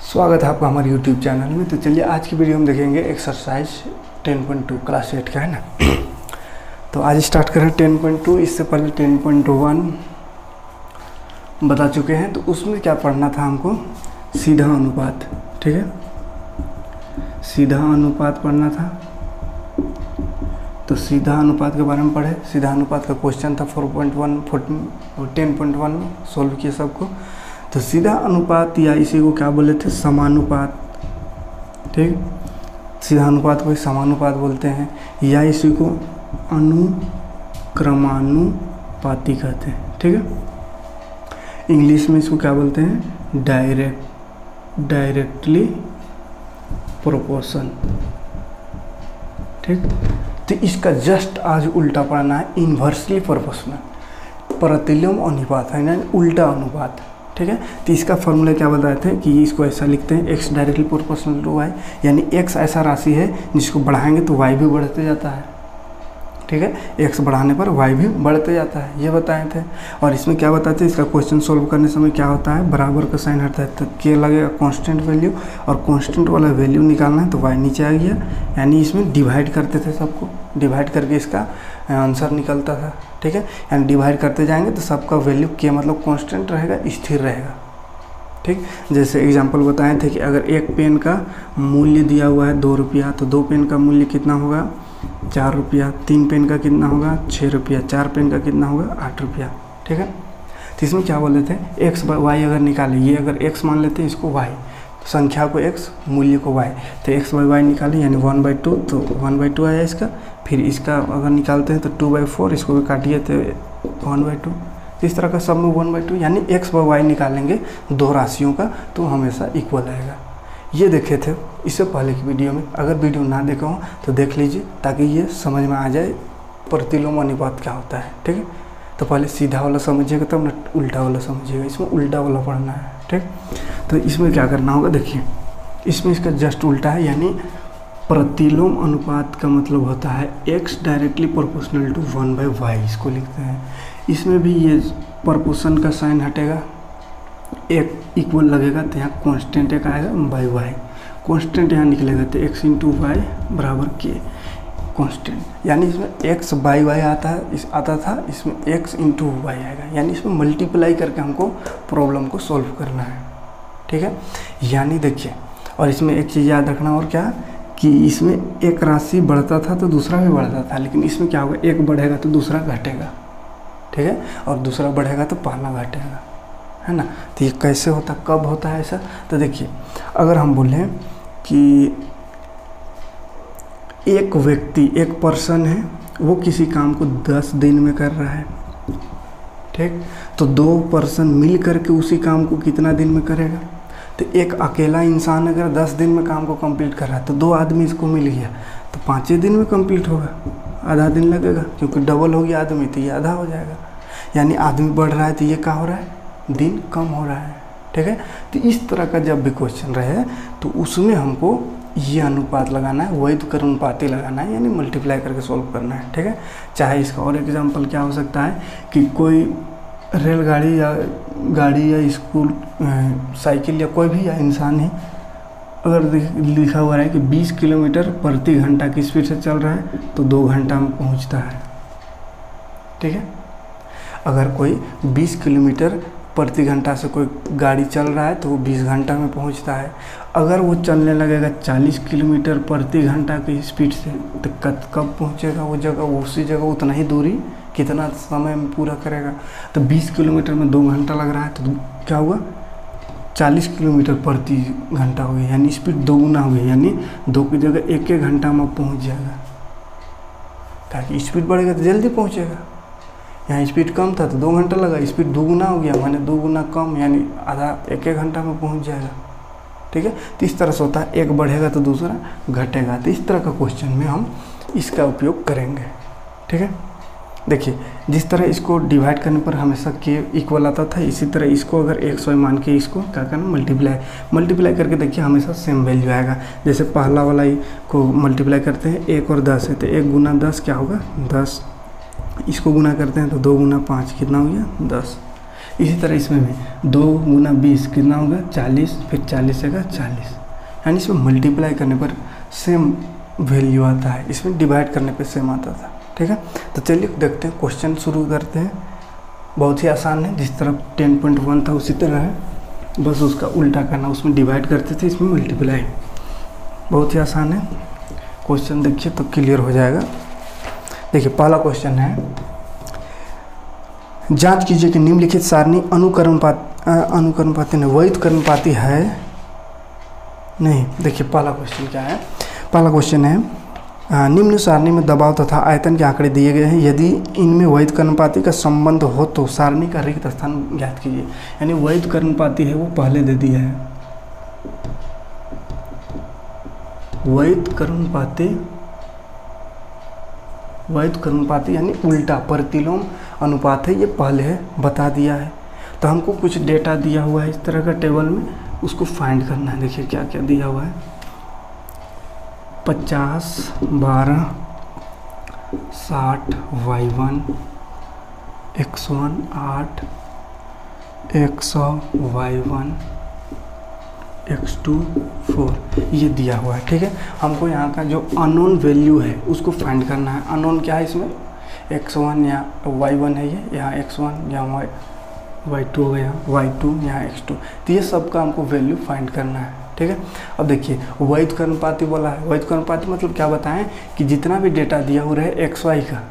स्वागत है आपका हमारे YouTube चैनल में। तो चलिए आज की वीडियो में देखेंगे एक्सरसाइज 10.2 क्लास 8 का है ना। तो आज स्टार्ट करें 10.2। इससे पहले 10.1 बता चुके हैं। तो उसमें क्या पढ़ना था हमको, सीधा अनुपात। ठीक है, सीधा अनुपात पढ़ना था। तो सीधा अनुपात के बारे में पढ़े। सीधा अनुपात का क्वेश्चन था 4.1 और 10.1 में सोल्व किए सबको। तो सीधा अनुपात या इसी को क्या बोले थे, समानुपात। ठीक, सीधा अनुपात को समानुपात बोलते हैं या इसी को अनुक्रमानुपाती कहते हैं। ठीक है, इंग्लिश में इसको क्या बोलते हैं, डायरेक्टली प्रोपोर्शन। ठीक, तो इसका जस्ट आज उल्टा पढ़ना है, इन्वर्सली प्रोपोर्शनल, प्रतिलोम अनुपात है ना, उल्टा अनुपात। ठीक है, तो इसका फॉर्मूला क्या बताए थे कि इसको ऐसा लिखते हैं, x directly proportional to y, यानी x ऐसा राशि है जिसको बढ़ाएंगे तो y भी बढ़ते जाता है। ठीक है, x बढ़ाने पर y भी बढ़ते जाता है, ये बताए थे। और इसमें क्या बताते हैं, इसका क्वेश्चन सोल्व करने समय क्या होता है, बराबर का साइन हटता है तो क्या लगेगा, कांस्टेंट वैल्यू, और कांस्टेंट वाला वैल्यू निकालना है तो y नीचे आ गया। यानी इसमें डिवाइड करते थे, सबको डिवाइड करके इसका आंसर निकलता था। ठीक है, यानी डिवाइड करते जाएंगे तो सबका वैल्यू के मतलब कांस्टेंट रहेगा, स्थिर रहेगा। ठीक, जैसे एग्जांपल बताए थे कि अगर एक पेन का मूल्य दिया हुआ है 2 रुपया, तो 2 पेन का मूल्य कितना होगा, 4 रुपया। 3 पेन का कितना होगा, 6 रुपया। 4 पेन का कितना होगा, 8 रुपया। ठीक है, तो इसमें क्या बोले थे, x बाई वाई अगर निकाले, ये अगर x मान लेते हैं, इसको y, तो संख्या को x, मूल्य को y, तो x बाई वाई निकाले यानी 1/2, तो 1/2 आया इसका। फिर इसका अगर निकालते हैं तो 2/4, इसको भी काटिए तो 1/2। इस तरह का सब में 1/2, यानी x बाई वाई निकालेंगे दो राशियों का तो हमेशा इक्वल आएगा। ये देखे थे इससे पहले की वीडियो में, अगर वीडियो ना देखा हो तो देख लीजिए ताकि ये समझ में आ जाए प्रतिलोम अनुपात क्या होता है। ठीक है, तो पहले सीधा वाला समझिएगा तब ना उल्टा वाला समझिएगा। इसमें उल्टा वाला पढ़ना है। ठीक, तो इसमें क्या करना होगा, देखिए इसमें इसका जस्ट उल्टा है, यानी प्रतिलोम अनुपात का मतलब होता है x directly proportional to 1/y, इसको लिखते हैं। इसमें भी ये प्रोपोर्शन का साइन हटेगा, एक इक्वल लगेगा तो यहाँ कांस्टेंट एक आएगा बाई वाई, कांस्टेंट यहाँ निकलेगा तो x इंटू वाई बराबर के कांस्टेंट, यानी इसमें x बाई वाई आता था, इसमें x इंटू वाई आएगा, यानी इसमें मल्टीप्लाई करके हमको प्रॉब्लम को सॉल्व करना है। ठीक है, यानी देखिए, और इसमें एक चीज़ याद रखना, और क्या कि इसमें एक राशि बढ़ता था तो दूसरा भी बढ़ता था, लेकिन इसमें क्या होगा, एक बढ़ेगा तो दूसरा घटेगा। ठीक है, और दूसरा बढ़ेगा तो पहला घटेगा, है ना। तो ये कैसे होता, कब होता है ऐसा, तो देखिए अगर हम बोलें कि एक व्यक्ति, एक पर्सन है, वो किसी काम को 10 दिन में कर रहा है। ठीक, तो 2 पर्सन मिल करके उसी काम को कितना दिन में करेगा, तो एक अकेला इंसान अगर 10 दिन में काम को कंप्लीट कर रहा है तो 2 आदमी इसको मिल गया तो 5 दिन में कंप्लीट होगा, आधा दिन लगेगा, क्योंकि डबल हो गया आदमी तो ये आधा हो जाएगा। यानी आदमी बढ़ रहा है तो ये क्या हो रहा है, दिन कम हो रहा है। ठीक है, तो इस तरह का जब भी क्वेश्चन रहे तो उसमें हमको ये अनुपात लगाना है, वैध कर अनुपाती लगाना है, यानी मल्टीप्लाई करके सॉल्व करना है। ठीक है, चाहे इसका और एग्जांपल क्या हो सकता है कि कोई रेलगाड़ी या गाड़ी या स्कूल साइकिल या कोई भी या इंसान है, अगर लिखा हुआ है कि 20 किलोमीटर प्रति घंटा की स्पीड से चल रहा है तो 2 घंटा में पहुंचता है। ठीक है, अगर कोई 20 किलोमीटर प्रति घंटा से कोई गाड़ी चल रहा है तो वो 20 घंटा में पहुंचता है। अगर वो चलने लगेगा 40 किलोमीटर प्रति घंटा की स्पीड से तो कब पहुंचेगा वो जगह, उसी जगह उतना ही दूरी कितना समय में पूरा करेगा। तो 20 किलोमीटर में 2 घंटा लग रहा है तो क्या हुआ, 40 किलोमीटर प्रति घंटा हो गया, यानी स्पीड 2 गुना हो गई, यानी 2 की जगह 1 घंटा में पहुँच जाएगा। ताकि स्पीड बढ़ेगा तो जल्दी पहुँचेगा। यहाँ स्पीड कम था तो 2 घंटा लगा, स्पीड 2 गुना हो गया, माने 2 गुना कम, यानी आधा 1 घंटा में पहुँच जाएगा। ठीक है, तो इस तरह से होता है, एक बढ़ेगा तो दूसरा घटेगा। तो इस तरह का क्वेश्चन में हम इसका उपयोग करेंगे। ठीक है, देखिए जिस तरह इसको डिवाइड करने पर हमेशा के इक्वल आता था, इसी तरह इसको अगर 100 मान के इसको क्या करना, मल्टीप्लाई करके देखिए हमेशा सेम वैल्यू आएगा। जैसे पहला वाला को मल्टीप्लाई करते हैं 1 और 10 है तो 1 गुना 10 क्या होगा, 10। इसको गुना करते हैं तो 2 गुना 5 कितना हो गया, 10। इसी तरह इसमें भी 2 गुना 20 कितना होगा 40, फिर 40 जगह 40, यानी इसमें मल्टीप्लाई करने पर सेम वैल्यू आता है, इसमें डिवाइड करने पर सेम आता था। ठीक है, तो चलिए देखते हैं, क्वेश्चन शुरू करते हैं। बहुत ही आसान है, जिस तरह 10.1 था उसी तरह है, बस उसका उल्टा करना, उसमें डिवाइड करते थे, इसमें मल्टीप्लाई। बहुत ही आसान है, क्वेश्चन देखिए तो क्लियर हो जाएगा। देखिए पहला क्वेश्चन है, जांच कीजिए कि निम्नलिखित सारणी अनुकरणपाती नहीं वैध कर्णपाती है नहीं। देखिए पहला क्वेश्चन क्या है, पहला क्वेश्चन है निम्न सारणी में दबाव तथा आयतन के आंकड़े दिए गए हैं, यदि इनमें वैध कर्णपाती का संबंध हो तो सारणी का रिक्त स्थान ज्ञात कीजिए। यानी वैध कर्णपाती है वो पहले दे दिया है, वैध कर्णपाती यानी उल्टा प्रतिलोम अनुपात है, ये पहले है बता दिया है। तो हमको कुछ डेटा दिया हुआ है इस तरह का टेबल में, उसको फाइंड करना है। देखिए क्या क्या दिया हुआ है, 50, 12, 60, y1, x1, 8, 100, y1, x2, 4, ये दिया हुआ है। ठीक है, हमको यहाँ का जो अननोन वैल्यू है उसको फाइंड करना है। अननोन क्या है इसमें, x1 या y1 है, ये यहाँ x1 या y2 हो गया, y2 यहाँ x2, तो ये सब का हमको वैल्यू फाइंड करना है। ठीक है, अब देखिए वैध कर्णपाती बोला है, वैध कर्णपाती मतलब क्या बताएं कि जितना भी डेटा दिया हुआ है एक्स वाई का,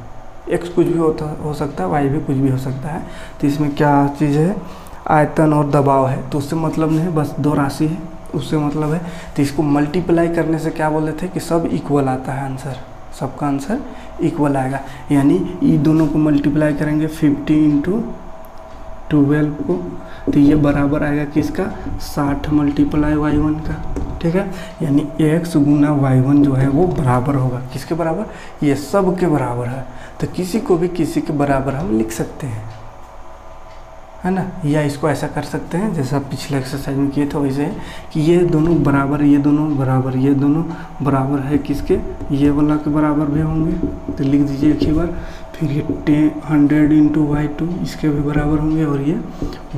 एक्स कुछ भी हो सकता है, वाई भी कुछ भी हो सकता है, तो इसमें क्या चीज़ है, आयतन और दबाव है, तो उससे मतलब नहीं है, बस दो राशि है उससे मतलब है। तो इसको मल्टीप्लाई करने से क्या बोले थे कि सब इक्वल आता है आंसर, सबका आंसर इक्वल आएगा। यानी ये दोनों को मल्टीप्लाई करेंगे 50 × 12 को, तो ये बराबर आएगा किसका, 60 मल्टीप्लाई y1 का। ठीक है, यानी x गुना y1 जो है वो बराबर होगा किसके बराबर, ये सब के बराबर है। तो किसी को भी किसी के बराबर हम लिख सकते हैं, है ना, या इसको ऐसा कर सकते हैं जैसा पिछले एक्सरसाइज में किए थे वैसे, कि ये दोनों बराबर, ये दोनों बराबर, ये दोनों बराबर है किसके, ये वाला के बराबर भी होंगे, तो लिख दीजिए एक ही बार। फिर ये 100 × y2 इसके भी बराबर होंगे, और ये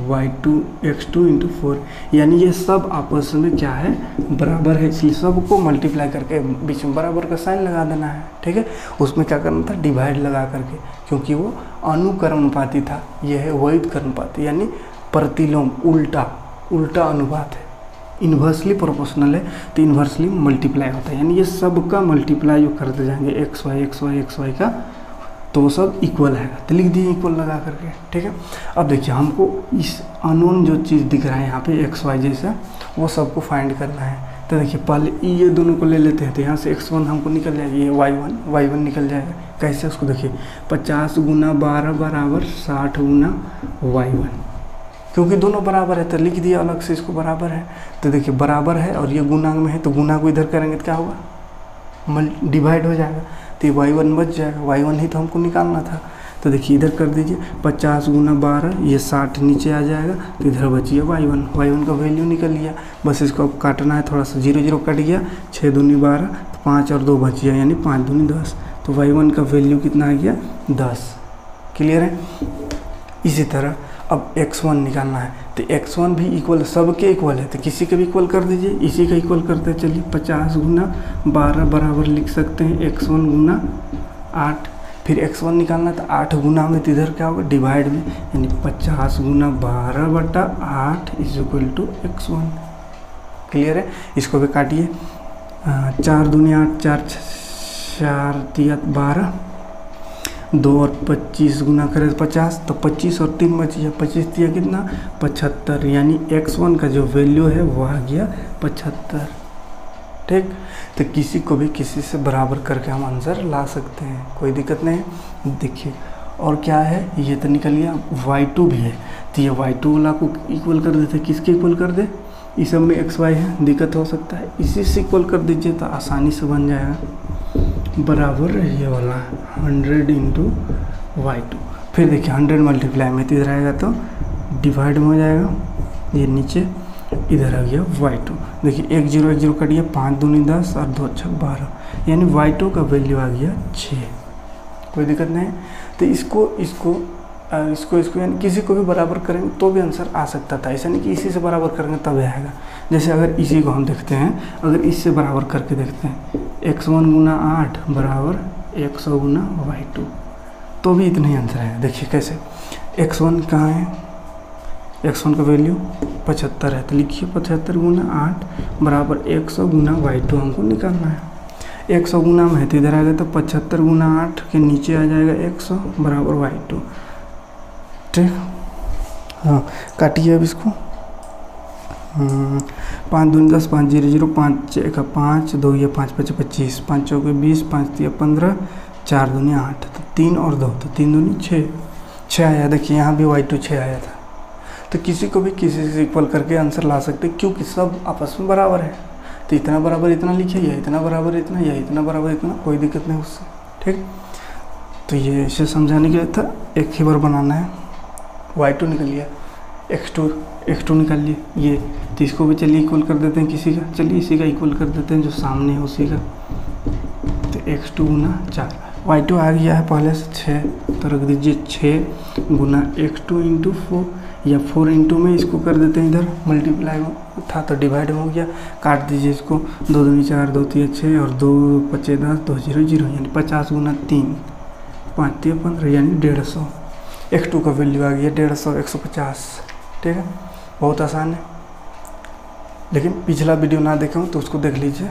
y2 x2 × 4, यानी ये सब आपस में क्या है, बराबर है, इसलिए सबको मल्टीप्लाई करके बीच में बराबर का साइन लगा देना है। ठीक है, उसमें क्या करना था, डिवाइड लगा करके, क्योंकि वो अनुकर्णपाती था, ये है वैध कर्णपाती यानी प्रतिलोम उल्टा अनुपात है, इन्वर्सली प्रोपोर्शनल है, तो इन्वर्सली मल्टीप्लाई होता है, यानी ये सब का मल्टीप्लाई जो करते जाएंगे एक्स वाई का, तो सब इक्वल आएगा, तो लिख दिए इक्वल लगा करके। ठीक है, अब देखिए हमको इस अननोन जो चीज़ दिख रहा है यहाँ पे एक्स वाई जैसा, वो सबको फाइंड करना है। तो देखिए पहले ये दोनों को ले लेते हैं, तो यहाँ से x1 हमको निकल जाएगा, ये y1 निकल जाएगा। कैसे, उसको देखिए 50 × 12 बराबर 60 × y1, क्योंकि दोनों बराबर है तो लिख दिया अलग से इसको बराबर है। तो देखिए बराबर है और ये गुना में है, तो गुना को इधर करेंगे तो क्या होगा, डिवाइड हो जाएगा, तो ये y1 बच जाएगा, y1 ही तो हमको निकालना था। तो देखिए इधर कर दीजिए 50 × 12, ये 60 नीचे आ जाएगा, तो इधर बचिए y1 का वैल्यू निकल लिया। बस इसको अब काटना है, थोड़ा सा 0 0 कट गया, 6 दूनी 12, तो 5 और 2 बच गया, यानी 5 दूनी 10, तो y1 का वैल्यू कितना आ गया, 10। क्लियर है। इसी तरह अब x1 निकालना है, तो x1 भी इक्वल, सबके इक्वल है, तो किसी के भी इक्वल कर दीजिए, इसी का इक्वल करते हैं। चलिए 50 × 12 बराबर लिख सकते हैं x1 × 8, फिर x1 निकालना है, तो 8 गुना में, तो इधर क्या होगा, डिवाइड में, यानी 50 × 12/8 = x1। क्लियर है, इसको भी काटिए, 4 दूनी 8, 4 तिया 12, 2 और 25 गुना करें 50, तो 25 और 3 बच गया, 25 दिया कितना, 75, यानी x1 का जो वैल्यू है वो आ गया 75। ठीक, तो किसी को भी किसी से बराबर करके हम आंसर ला सकते हैं, कोई दिक्कत नहीं है। देखिए और क्या है, ये तो निकल गया, y2 भी है, तो ये y2 वाला को इक्वल कर देते, किसके इक्वल कर दे, इस सब में x y है, दिक्कत हो सकता है, इसी से इक्वल कर दीजिए तो आसानी से बन जाएगा, बराबर ये वाला 100 × y2। फिर देखिए 100 मल्टीप्लाई में इधर आएगा तो डिवाइड में हो जाएगा, ये नीचे इधर आ गया y2। देखिए 1 0 1 0 कट गया, 5 दूनी 10 और 2 6 12, यानी y2 का वैल्यू आ गया 6। कोई दिक्कत नहीं है। तो इसको इसको यानी किसी को भी बराबर करेंगे तो भी आंसर आ सकता था, ऐसा नहीं कि इसी से बराबर करेंगे तभी आएगा। जैसे अगर इसी को हम देखते हैं, अगर इससे बराबर करके देखते हैं, x1 गुना 8 बराबर 100 गुना y2, तो भी इतना ही आंसर आएगा। देखिए कैसे, x1 कहाँ है, x1 का वैल्यू 75 है, तो लिखिए 75 गुना 8 बराबर 100 गुना y2 हमको निकालना है। 100 गुना में है तो इधर आ गया, तो 75 गुना 8 के नीचे आ जाएगा 100 बराबर y2। ठीक, हाँ काटिए अब इसको। 5 दूनी 10, 5 0 0, 5 1 5, 2 ये 5 5 25, 5 चौके 20, 5 3 15, 4 दूनी 8, तो 3 और 2 तो 3 दूनी 6 आया। देखिए यहाँ भी y2 6 आया था। तो किसी को भी किसी से इक्वल करके आंसर ला सकते क्योंकि सब आपस में बराबर है। तो इतना बराबर इतना लिखिए, या इतना बराबर इतना, या इतना बराबर इतना, कोई दिक्कत नहीं उससे। ठीक, तो ये इसे समझाने के लिए था, एक ही बार बनाना है। y2 निकल लिया, x2 निकाल लिए ये, तो इसको भी चलिए इक्वल कर देते हैं किसी का, चलिए इसी का इक्वल कर देते हैं जो सामने है उसी का। तो x2 गुना 4, y2 आ गया है पहले से 6, तो रख दीजिए 6 गुना x2 इंटू 4, या 4 इंटू में इसको कर देते हैं इधर मल्टीप्लाई था तो डिवाइड हो गया, काट दीजिए इसको, 2 दूनी 4, 2 3 6 और 2 5 10, 2 0 0, यानी 50 गुना 3, 5 3 15, यानी 150। x2 का वैल्यू आ गया 150, 150। ठीक है, बहुत आसान है। लेकिन पिछला वीडियो ना देखे हो तो उसको देख लीजिए,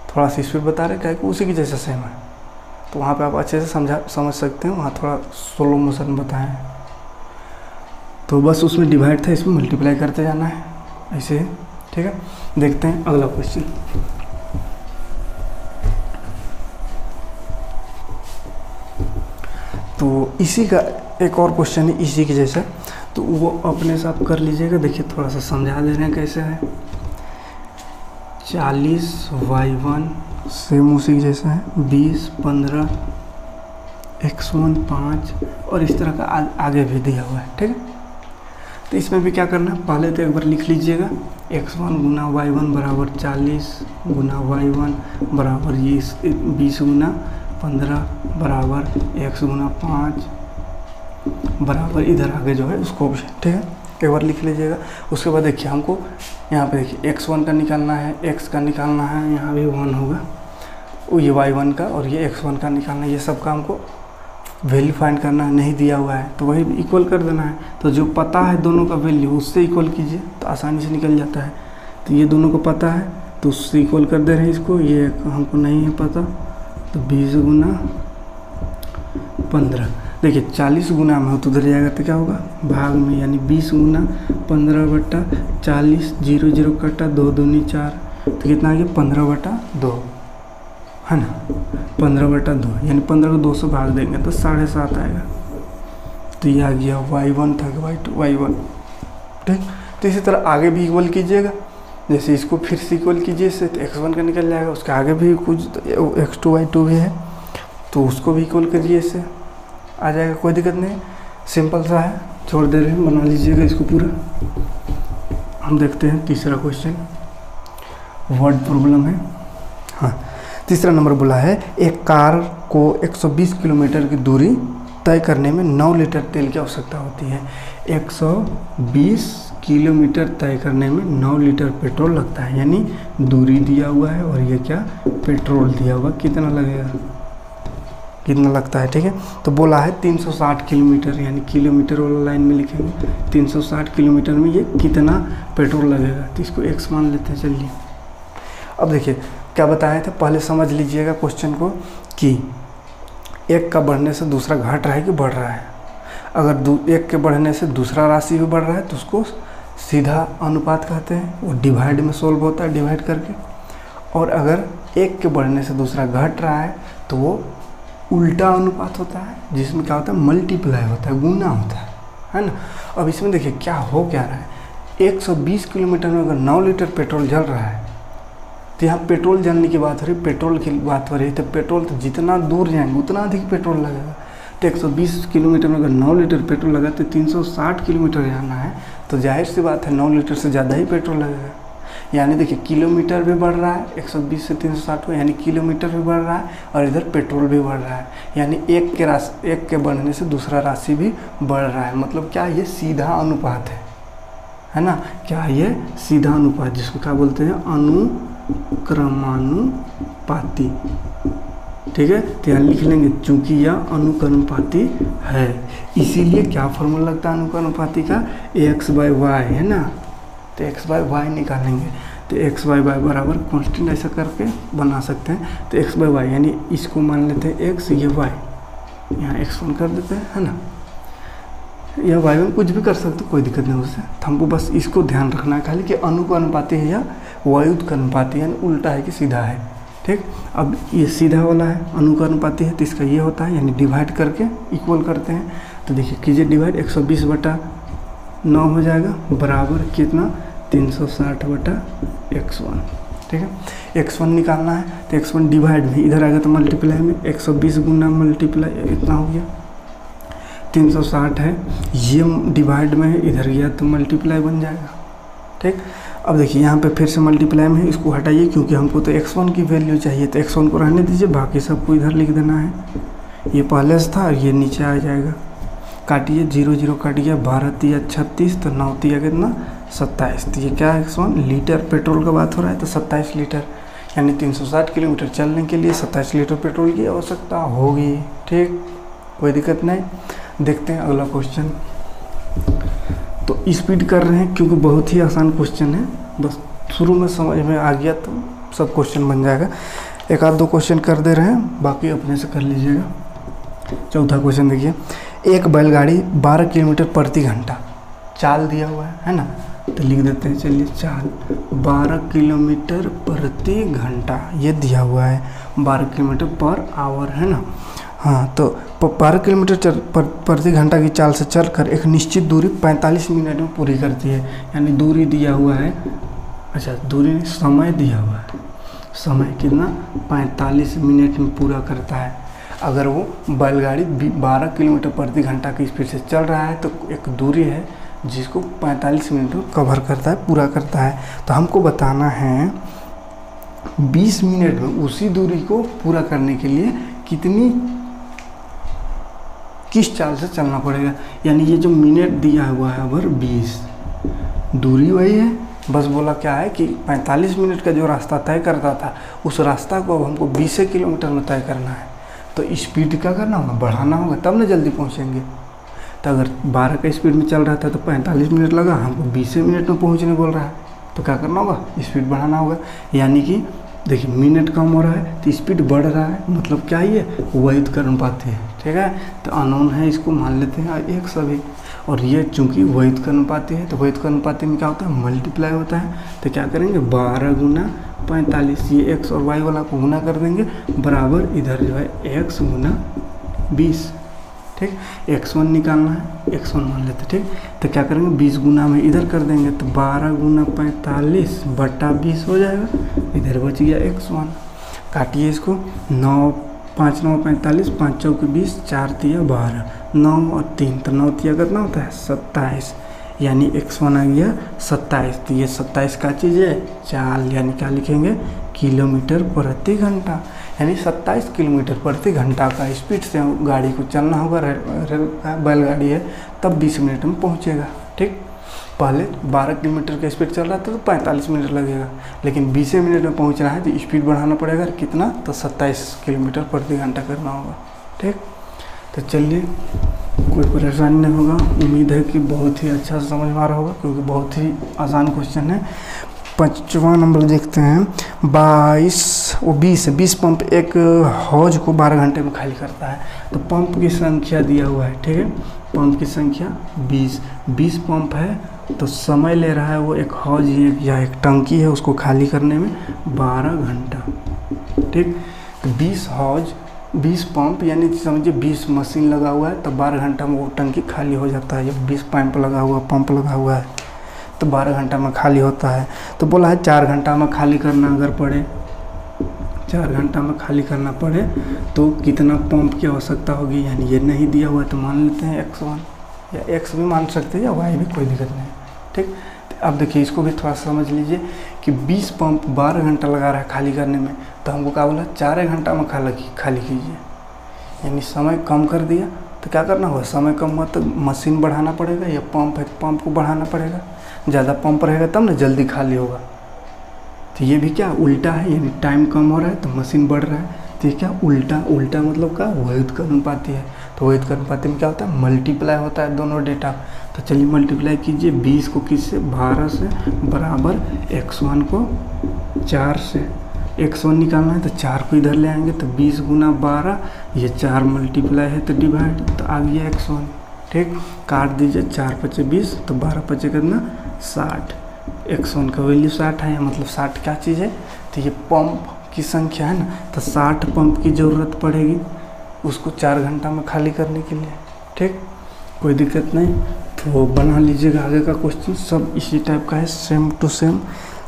थोड़ा सा स्पीड बता रहे क्या कि उसी की जैसा सेम है, तो वहाँ पे आप अच्छे से समझ सकते हैं। वहाँ थोड़ा स्लो मोशन बताएं, तो बस उसमें डिवाइड था, इसमें मल्टीप्लाई करते जाना है ऐसे। ठीक है, देखते हैं अगला क्वेश्चन। तो इसी का एक और क्वेश्चन है इसी के जैसा, तो वो अपने से आप कर लीजिएगा। देखिए थोड़ा सा समझा दे रहे हैं कैसे है। 40y1 सेम उसी के जैसा है, 20 15 x1 5 और इस तरह का आगे भी दिया हुआ है। ठीक है, तो इसमें भी क्या करना है, पहले तो एक बार लिख लीजिएगा, x1 गुना y1 बराबर 40 गुना y1 बराबर ये 20 गुना 15 बराबर x गुना 5 बराबर इधर आगे जो है उसको भी। ठीक है, एक बार लिख लीजिएगा। उसके बाद देखिए हमको यहाँ पे देखिए x1 का निकालना है, x का निकालना है, यहाँ भी 1 होगा, ये y1 का और ये x1 का निकालना है। ये सब का हमको वैल्यू फाइंड करना है, नहीं दिया हुआ है तो वही इक्वल कर देना है। तो जो पता है दोनों का वैल्यू उससे इक्वल कीजिए तो आसानी से निकल जाता है। तो ये दोनों को पता है तो उससे इक्वल कर दे रहे हैं इसको, ये हमको नहीं है पता, तो 20 गुना 15। देखिए 40 गुना में हो तो उधर जाएगा तो क्या होगा भाग में, यानी 20 गुना 15 बटा 40, 0 0 कटा, 2 दूनी 4, तो कितना आ गया 15 बटा 2 है ना, 15 बटा 2, यानी 15 को 2 से भाग देंगे तो 7.5 आएगा। तो ये आ गया y1 था y2 y1। ठीक, तो इसी तरह आगे भी इक्वल कीजिएगा, जैसे इसको फिर से इक्वल कीजिए इससे तो x1 का निकल जाएगा, उसके आगे भी कुछ x2 y2 भी है तो उसको भी इक्वल करिए, इससे आ जाएगा, कोई दिक्कत नहीं, सिंपल सा है, छोड़ दे रहे हैं, बना लीजिएगा इसको पूरा। हम देखते हैं तीसरा क्वेश्चन, वर्ड प्रॉब्लम है। हाँ, तीसरा नंबर बोला है, एक कार को 120 किलोमीटर की दूरी तय करने में 9 लीटर तेल की आवश्यकता होती है। 120 किलोमीटर तय करने में 9 लीटर पेट्रोल लगता है, यानी दूरी दिया हुआ है और ये क्या पेट्रोल दिया हुआ, कितना लगेगा, कितना लगता है। ठीक है, तो बोला है 360 किलोमीटर, यानी किलोमीटर वाला लाइन में लिखेंगे 360 किलोमीटर में ये कितना पेट्रोल लगेगा, तो इसको x मान लेते हैं। चलिए अब देखिए क्या बताए थे, पहले समझ लीजिएगा क्वेश्चन को कि एक का बढ़ने से दूसरा घट रहा है कि बढ़ रहा है। अगर एक के बढ़ने से दूसरा राशि भी बढ़ रहा है तो उसको सीधा अनुपात कहते हैं, वो डिवाइड में सोल्व होता है, डिवाइड करके। और अगर एक के बढ़ने से दूसरा घट रहा है तो वो उल्टा अनुपात होता है, जिसमें क्या होता है मल्टीप्लाई होता है, गुना होता है ना। अब इसमें देखिए क्या रहा है, 120 किलोमीटर में अगर 9 लीटर पेट्रोल जल रहा है तो यहाँ पेट्रोल जलने की बात हो रही, पेट्रोल की बात हो रही, तो पेट्रोल तो जितना दूर जाएंगे उतना अधिक पेट्रोल लगेगा। तो 120 किलोमीटर में अगर 9 लीटर पेट्रोल लगा तो 360 किलोमीटर जाना है, तो जाहिर सी बात है 9 लीटर से ज़्यादा ही पेट्रोल लगेगा। यानी देखिए किलोमीटर भी बढ़ रहा है 120 से 360 में, यानी किलोमीटर भी बढ़ रहा है और इधर पेट्रोल भी बढ़ रहा है, यानी एक के बढ़ने से दूसरा राशि भी बढ़ रहा है। मतलब क्या, ये सीधा अनुपात है ना। क्या ये सीधा अनुपात, जिसको क्या बोलते हैं, अनुक्रमानुपाती। ठीक है, तो यहाँ लिख लेंगे चूंकि यह अनुक्रमानुपाती है, इसीलिए क्या फॉर्मूला लगता है अनुक्रमानुपाती का, x/y है ना। तो x/y निकालेंगे, तो x/y बराबर कांस्टेंट ऐसा करके बना सकते हैं। तो x/y यानी इसको मान लेते हैं x, ये y, यहाँ x1 कर देते हैं, है ना। या y में कुछ भी कर सकते हो, कोई दिक्कत नहीं उससे। तो हमको बस इसको ध्यान रखना है खाली कि अनुक्रमानुपाती है या व्युत्क्रमानुपाती, यानी उल्टा है कि सीधा है। ठीक, अब ये सीधा वाला है, अनुक्रमानुपाती है, तो इसका ये होता है, यानी डिवाइड करके इक्वल करते हैं। तो देखिए कीजिए डिवाइड, 120/9 हो जाएगा, बराबर कितना, 360/x1। ठीक है, x1 निकालना है, तो x1 डिवाइड में इधर आएगा तो मल्टीप्लाई में 120 गुना मल्टीप्लाई इतना हो गया, 360 है, ये डिवाइड में है, इधर गया तो मल्टीप्लाई बन जाएगा। ठीक, अब देखिए यहाँ पे फिर से मल्टीप्लाई में है, इसको हटाइए क्योंकि हमको तो x1 की वैल्यू चाहिए, तो x1 को रहने दीजिए, बाकी सबको इधर लिख देना है। ये पहले से था और ये नीचे आ जाएगा, काटिए, 0 0 कट गया, 12 तिया 36, तो 9 तिया कितना, 27। तो ये क्या है, x1 लीटर पेट्रोल का बात हो रहा है, तो 27 लीटर, यानी 360 किलोमीटर चलने के लिए 27 लीटर पेट्रोल की आवश्यकता होगी। ठीक, कोई दिक्कत नहीं। देखते हैं अगला क्वेश्चन। तो स्पीड कर रहे हैं क्योंकि बहुत ही आसान क्वेश्चन है, बस शुरू में समझ में आ गया तो सब क्वेश्चन बन जाएगा। एक आध दो क्वेश्चन कर दे रहे हैं, बाकी अपने से कर लीजिएगा। चौथा क्वेश्चन देखिए, एक बैलगाड़ी 12 किलोमीटर प्रति घंटा चाल दिया हुआ है ना, तो लिख देते हैं, चलिए चाल 12 किलोमीटर प्रति घंटा ये दिया हुआ है, 12 किलोमीटर पर आवर है ना। हाँ, तो 12 किलोमीटर प्रति घंटा की चाल से चलकर एक निश्चित दूरी 45 मिनट में पूरी करती है, यानी दूरी दिया हुआ है, अच्छा दूरी नहीं, समय दिया हुआ है, समय कितना, 45 मिनट में पूरा करता है। अगर वो बैलगाड़ी 12 किलोमीटर प्रति घंटा की स्पीड से चल रहा है तो एक दूरी है जिसको 45 मिनट में कवर करता है, पूरा करता है। तो हमको बताना है 20 मिनट में उसी दूरी को पूरा करने के लिए किस चाल से चलना पड़ेगा, यानी ये जो मिनट दिया हुआ है अगर 20, दूरी वही है, बस बोला क्या है कि 45 मिनट का जो रास्ता तय करता था उस रास्ता को अब हमको 20 किलोमीटर में तय करना है। तो स्पीड क्या करना होगा, बढ़ाना होगा, तब ना जल्दी पहुंचेंगे। तो अगर 12 का स्पीड में चल रहा था तो 45 मिनट लगा, हमको 20 मिनट में पहुंचने बोल रहा है, तो क्या करना होगा, स्पीड बढ़ाना होगा। यानी कि देखिए मिनट कम हो रहा है तो स्पीड बढ़ रहा है, मतलब क्या ये व्युत्क्रमानुपाती है। ठीक है, तो अननोन है, इसको मान लेते हैं एक सभी, और ये चूंकि व्युत्क्रमानुपाती है तो व्युत्क्रमानुपाती में क्या होता है, मल्टीप्लाई होता है। तो क्या करेंगे, 12 गुना 45, ये एक्स और वाई वाला को गुना कर देंगे, बराबर इधर जो है x गुना 20। ठीक, x1 निकालना है, x1 मान लेते। ठीक, तो क्या करेंगे, 20 गुना में इधर कर देंगे, तो 12 गुना 45 बटा 20 हो जाएगा, इधर बच गया x1। काटिए इसको, 9 5 9 45, 5 चौक 20, 4 तिया 12, 9 और 3, तो 9 तिया कितना होता है, 27, यानी x1 आ गया 27। तो ये 27 का चीज़ है, चाल, यानी क्या लिखेंगे, किलोमीटर प्रति घंटा, यानी 27 किलोमीटर प्रति घंटा का स्पीड से गाड़ी को चलना होगा, बैलगाड़ी है, तब 20 मिनट में पहुंचेगा। ठीक, पहले 12 किलोमीटर का स्पीड चल रहा था तो 45 मिनट लगेगा, लेकिन 20 मिनट में पहुंचना है तो स्पीड बढ़ाना पड़ेगा, कितना, तो 27 किलोमीटर प्रति घंटा करना होगा। ठीक, तो चलिए, कोई परेशानी नहीं होगा, उम्मीद है कि बहुत ही अच्छा समझ में आ रहा होगा क्योंकि बहुत ही आसान क्वेश्चन है। 5वां नंबर देखते हैं, 20 पंप एक हौज को 12 घंटे में खाली करता है। तो पंप की संख्या दिया हुआ है, ठीक है, पंप की संख्या 20 पंप है, तो समय ले रहा है वो एक हौज या एक टंकी है उसको खाली करने में 12 घंटा। ठीक, तो 20 पंप, यानी समझिए 20 मशीन लगा हुआ है, तो 12 घंटा में वो टंकी खाली हो जाता है। जब 20 पंप लगा हुआ है तो 12 घंटा में खाली होता है। तो बोला है 4 घंटा में खाली करना, अगर पड़े 4 घंटा में खाली करना पड़े तो कितना पंप की आवश्यकता होगी, यानी ये नहीं दिया हुआ है तो मान लेते हैं x1, या x भी मान सकते हैं या y भी, कोई दिक्कत नहीं। ठीक, तो अब देखिए इसको भी थोड़ा समझ लीजिए कि 20 पंप 12 घंटा लगा रहा है खाली करने में, तो हमको क्या बोला 4 घंटा में खाली कीजिए, यानी समय कम कर दिया। तो क्या करना होगा, समय कम हुआ तो मशीन बढ़ाना पड़ेगा, या पंप है तो पंप को बढ़ाना पड़ेगा, ज़्यादा पंप रहेगा तब ना जल्दी खाली होगा। तो ये भी क्या उल्टा है, यानी टाइम कम हो रहा है तो मशीन बढ़ रहा है। तो ये क्या उल्टा मतलब क्या व्युत्क्रमानुपाती है। तो व्युत्क्रमानुपाती में क्या होता है, मल्टीप्लाई होता है दोनों डेटा। तो चलिए मल्टीप्लाई कीजिए 20 को किससे, 12 से, बराबर x1 को 4 से। x1 निकालना है तो 4 को इधर ले आएंगे, तो 20 गुना 12, ये 4 मल्टीप्लाई है तो डिवाइड, तो आ गया x1। ठीक, काट दीजिए, 4 पचे 20, तो 12 पचे कितना 60। x1 का वैल्यू 60 है, मतलब 60 क्या चीज़ है, तो ये पंप की संख्या है ना, तो 60 पंप की ज़रूरत पड़ेगी उसको 4 घंटा में खाली करने के लिए। ठीक, कोई दिक्कत नहीं, तो बना लीजिएगा। आगे का क्वेश्चन सब इसी टाइप का है, सेम टू सेम।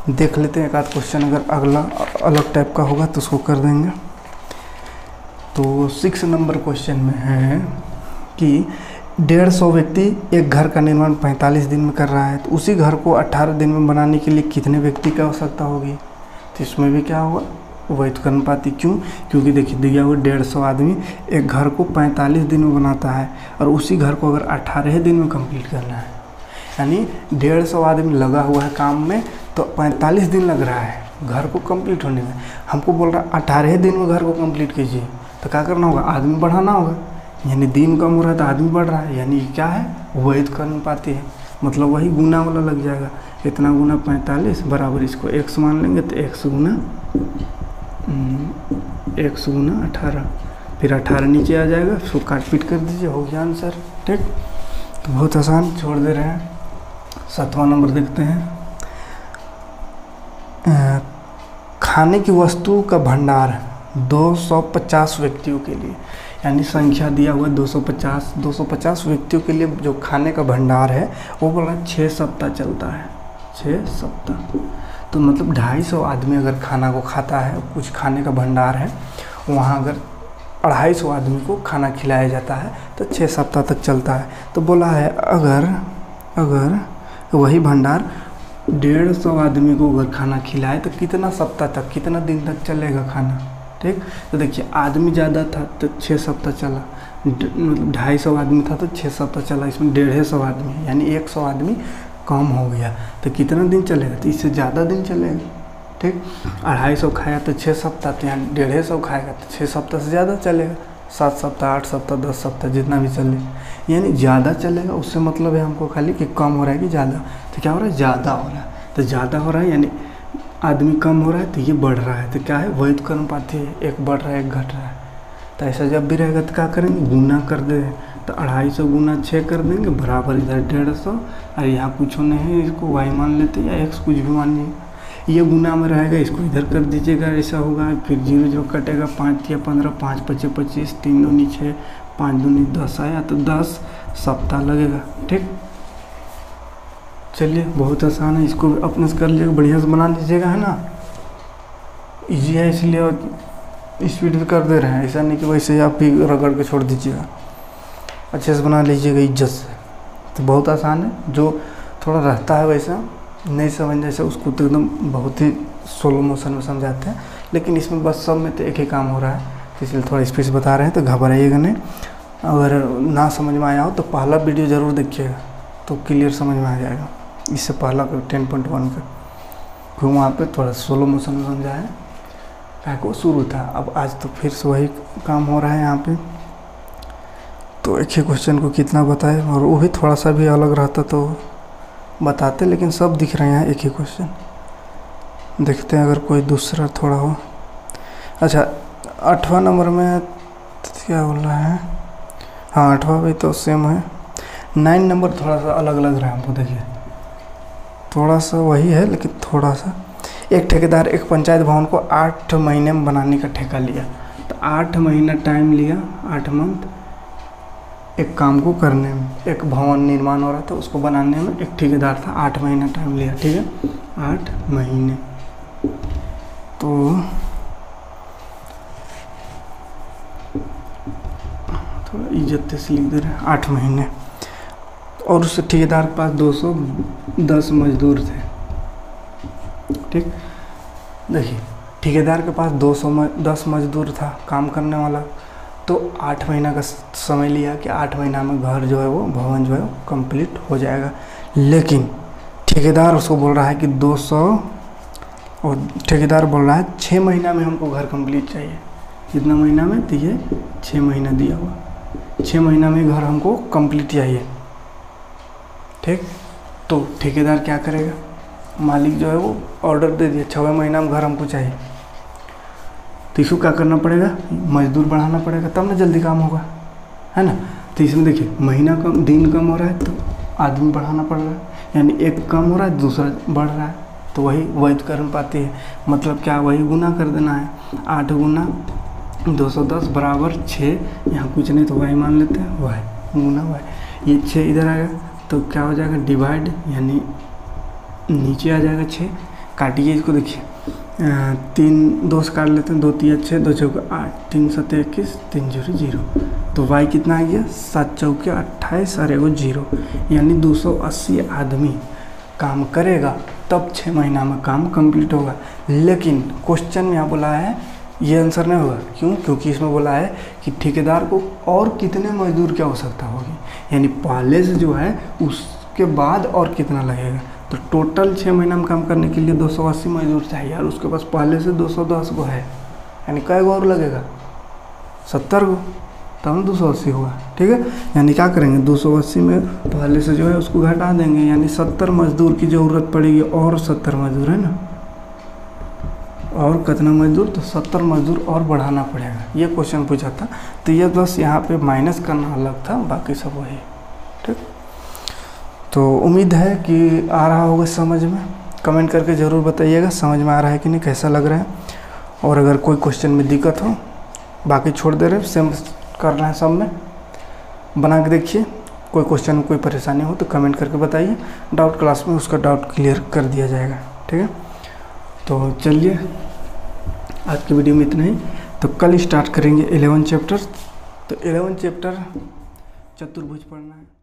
देख लेते हैं एक आध क्वेश्चन, अगर अगला अलग टाइप का होगा तो उसको कर देंगे। तो 6 नंबर क्वेश्चन में है कि 150 व्यक्ति एक घर का निर्माण 45 दिन में कर रहा है, तो उसी घर को 18 दिन में बनाने के लिए कितने व्यक्ति की आवश्यकता होगी। तो इसमें भी क्या होगा, व्युत्क्रमानुपाती। क्यों, क्योंकि देखिए दिया हुआ 150 आदमी एक घर को 45 दिन में बनाता है, और उसी घर को अगर 18 दिन में कंप्लीट करना है, यानी 150 आदमी लगा हुआ है काम में, तो 45 दिन लग रहा है घर को कंप्लीट होने में। हमको बोल रहा है 18 दिन में घर को कंप्लीट कीजिए, तो क्या करना होगा, आदमी बढ़ाना होगा, यानी दिन कम हो रहा है तो आदमी बढ़ रहा है, यानी क्या है, व्युत्क्रमानुपाती है। मतलब वही गुना वाला लग जाएगा, इतना गुना 45 बराबर इसको x मान लेंगे, तो x गुना 18, फिर 18 नीचे आ जाएगा, उसको काट पीट कर दीजिए, हो गया आंसर। ठीक, तो बहुत आसान, छोड़ दे रहे हैं। 7वां नंबर देखते हैं, खाने की वस्तु का भंडार 250 व्यक्तियों के लिए, यानी संख्या दिया हुआ 250 व्यक्तियों के लिए जो खाने का भंडार है वो बोल रहा है 6 सप्ताह चलता है, 6 सप्ताह। तो मतलब 250 आदमी अगर खाना को खाता है, कुछ खाने का भंडार है, वहाँ अगर 250 आदमी को खाना खिलाया जाता है तो 6 सप्ताह तक चलता है। तो बोला है अगर वही भंडार 150 आदमी को अगर खाना खिलाए तो कितना सप्ताह तक, कितना दिन तक चलेगा खाना। ठीक, तो देखिए आदमी ज़्यादा था तो 6 सप्ताह चला, मतलब 250 आदमी था तो 6 सप्ताह चला, इसमें 150 आदमी है, यानी 100 आदमी कम हो गया, तो कितना दिन चलेगा, तो इससे ज़्यादा दिन चलेगा। ठीक, 250 खाया तो 6 सप्ताह, तो यहाँ 150 खाएगा तो 6 सप्ताह से ज़्यादा चलेगा, 7 सप्ताह 8 सप्ताह 10 सप्ताह जितना भी चले, यानी ज़्यादा चलेगा। उससे मतलब है हमको खाली कि कम हो रहा है कि ज़्यादा, तो क्या हो रहा है, ज़्यादा हो रहा है। तो ज़्यादा हो रहा है यानी आदमी कम हो रहा है, तो ये बढ़ रहा है, तो क्या है, व्युत्क्रमानुपाती है, एक बढ़ रहा है एक घट रहा है। तो ऐसा जब भी रहेगा तो क्या करेंगे, गुना कर दे, तो 250 गुना 6 कर देंगे, बराबर इधर 150, और यहाँ कुछ नहीं है, इसको y मान लेते हैं या x कुछ भी मान लीजिए, ये गुना में रहेगा, इसको इधर कर दीजिएगा, ऐसा होगा। फिर 0 0 कटेगा, 5 या 15, 5 5 25, 3 2 6, 5 2 10 आया, तो 10 सप्ताह लगेगा। ठीक, चलिए बहुत आसान है, इसको अपने से कर लीजिएगा, बढ़िया से बना लीजिएगा, है ना, इजी है इसलिए स्पीड में कर दे रहे हैं, ऐसा नहीं कि वैसे आप भी रगड़ के छोड़ दीजिएगा, अच्छे से बना लीजिएगा इज्जत से। तो बहुत आसान है, जो थोड़ा रहता है वैसा नहीं समझ जैसे उसको तो एकदम बहुत ही स्लो मोशन में समझाते हैं, लेकिन इसमें बस सब में तो एक ही काम हो रहा है, तो इसलिए थोड़ा स्पीड से बता रहे हैं, तो घबराइएगा नहीं। अगर ना समझ में आया हो तो पहला वीडियो ज़रूर देखिएगा, तो क्लियर समझ में आ जाएगा। इससे पहला 10.1 का फिर वहाँ पे थोड़ा स्लो मोशन में समझा है, क्या को शुरू था, अब आज तो फिर से वही काम हो रहा है यहाँ पे। तो एक ही क्वेश्चन को कितना बताए, और वो भी थोड़ा सा भी अलग रहता तो बताते, लेकिन सब दिख रहे हैं एक ही क्वेश्चन। देखते हैं अगर कोई दूसरा थोड़ा हो। अच्छा 8वां नंबर में क्या बोल रहा है, हाँ 8वां भी तो सेम है। 9 नंबर थोड़ा सा अलग लग रहा है हमको, देखिए थोड़ा सा वही है लेकिन थोड़ा सा। एक ठेकेदार एक पंचायत भवन को 8 महीने में बनाने का ठेका लिया, तो 8 महीना टाइम लिया, 8 मंथ एक काम को करने में। एक भवन निर्माण हो रहा था, उसको बनाने में एक ठेकेदार था, 8 महीना टाइम लिया, ठीक है 8 महीने। तो थोड़ा इज्जत से लिख दे रहे हैं 8 महीने। और उस ठेकेदार के पास 210 मजदूर थे। ठीक, देखिए ठेकेदार के पास 210 मजदूर था काम करने वाला, तो 8 महीना का समय लिया कि 8 महीना में घर जो है वो भवन जो है वो कंप्लीट हो जाएगा। लेकिन ठेकेदार उसको बोल रहा है कि 200 और ठेकेदार बोल रहा है 6 महीना में हमको घर कंप्लीट चाहिए। कितना महीना में? तो ये 6 महीना दिया हुआ, 6 महीना में घर हमको कंप्लीट चाहिए। ठीक, तो ठेकेदार क्या करेगा? मालिक जो है वो ऑर्डर दे दिया 6 महीना में घर हमको चाहिए, तो इसको क्या करना पड़ेगा? मजदूर बढ़ाना पड़ेगा, तब ना जल्दी काम होगा, है ना। तो इसमें देखिए महीना कम, दिन कम हो रहा है तो आदमी बढ़ाना पड़ रहा है, यानी एक कम हो रहा है दूसरा बढ़ रहा है, तो वही वैध कर पाती है। मतलब क्या? वही गुना कर देना है, 8 गुना 210 बराबर 6, यहाँ कुछ नहीं तो वाई मान लेते हैं, वाई गुना वाई, ये 6 इधर आएगा तो क्या हो जाएगा? डिवाइड, यानी नीचे आ जाएगा 6। काटिए इसको, देखिए 3 2 से काट लेते हैं, 2 3 6 2 चौके 8 3 7 21 3 0 0, तो वाई कितना आ गया? 7 चौके 28 और एगो 0, यानी 280 आदमी काम करेगा तब 6 महीना में काम कंप्लीट होगा। लेकिन क्वेश्चन में यहाँ बोला है ये आंसर नहीं होगा। क्यों? क्योंकि इसमें बोला है कि ठेकेदार को और कितने मजदूर की आवश्यकता होगी, यानी पहले से जो है उसके बाद और कितना लगेगा। तो टोटल 6 महीना में काम करने के लिए 280 मजदूर चाहिए और उसके पास पहले से 210 गो है, यानी कै गो और लगेगा? 70 गो, तब ना 280 होगा। ठीक है, यानी क्या करेंगे? 280 में पहले से जो है उसको घटा देंगे, यानी 70 मजदूर की ज़रूरत पड़ेगी, और 70 मजदूर है ना, और कितना मजदूर? तो 70 मजदूर और बढ़ाना पड़ेगा। ये क्वेश्चन पूछा था, तो ये बस यहाँ पे माइनस करना अलग था, बाकी सब वही। ठीक, तो उम्मीद है कि आ रहा होगा समझ में। कमेंट करके ज़रूर बताइएगा समझ में आ रहा है कि नहीं, कैसा लग रहा है। और अगर कोई क्वेश्चन में दिक्कत हो, बाकी छोड़ दे रहे, सेम करना है सब में, बना के देखिए। कोई क्वेश्चन में कोई परेशानी हो तो कमेंट करके बताइए, डाउट क्लास में उसका डाउट क्लियर कर दिया जाएगा। ठीक है, तो चलिए आज की वीडियो में इतना ही। तो कल स्टार्ट करेंगे 11 चैप्टर। तो 11 चैप्टर चतुर्भुज पढ़ना है।